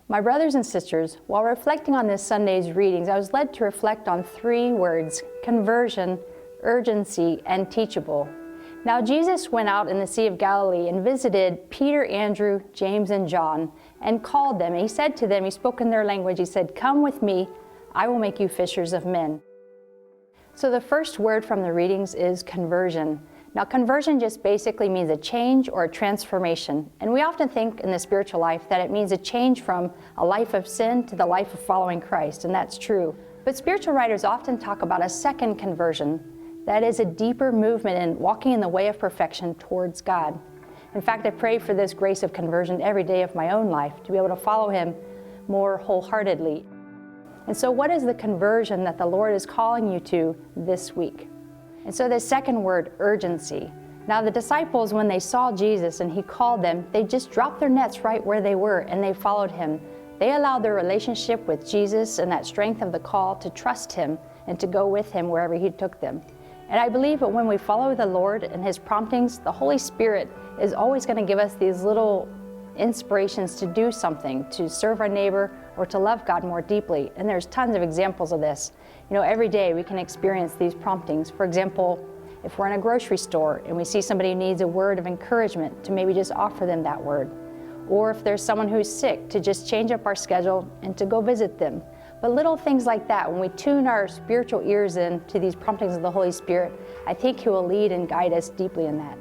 My brothers and sisters, while reflecting on this Sunday's readings, I was led to reflect on three words: conversion, urgency, and teachable. Now Jesus went out in the Sea of Galilee and visited Peter, Andrew, James, and John, and called them. And he said to them, he spoke in their language, he said, "Come with me, I will make you fishers of men." So the first word from the readings is conversion. Now conversion just basically means a change or a transformation. And we often think in the spiritual life that it means a change from a life of sin to the life of following Christ, and that's true. But spiritual writers often talk about a second conversion. That is a deeper movement in walking in the way of perfection towards God. In fact, I pray for this grace of conversion every day of my own life, to be able to follow Him more wholeheartedly. And so what is the conversion that the Lord is calling you to this week? And so the second word, urgency. Now the disciples, when they saw Jesus and He called them, they just dropped their nets right where they were and they followed Him. They allowed their relationship with Jesus and that strength of the call to trust Him and to go with Him wherever He took them. And I believe that when we follow the Lord and His promptings, the Holy Spirit is always going to give us these little inspirations to do something, to serve our neighbor or to love God more deeply. And there's tons of examples of this. You know, every day we can experience these promptings. For example, if we're in a grocery store and we see somebody who needs a word of encouragement, to maybe just offer them that word. Or if there's someone who's sick, to just change up our schedule and to go visit them. But little things like that, when we tune our spiritual ears in to these promptings of the Holy Spirit, I think He will lead and guide us deeply in that.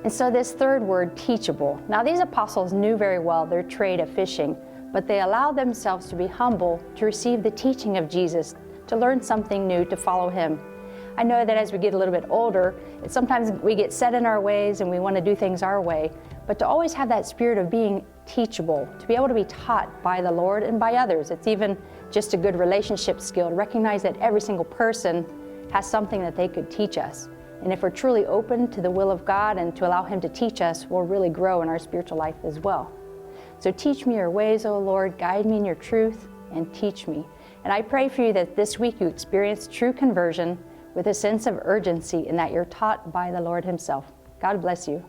And so this third word, teachable. Now these apostles knew very well their trade of fishing, but they allowed themselves to be humble to receive the teaching of Jesus, to learn something new, to follow Him. I know that as we get a little bit older, sometimes we get set in our ways and we want to do things our way, but to always have that spirit of being teachable, to be able to be taught by the Lord and by others. It's even just a good relationship skill to recognize that every single person has something that they could teach us. And if we're truly open to the will of God and to allow Him to teach us, we'll really grow in our spiritual life as well. So teach me your ways, O Lord, guide me in your truth, and teach me. And I pray for you that this week you experience true conversion with a sense of urgency and that you're taught by the Lord Himself. God bless you.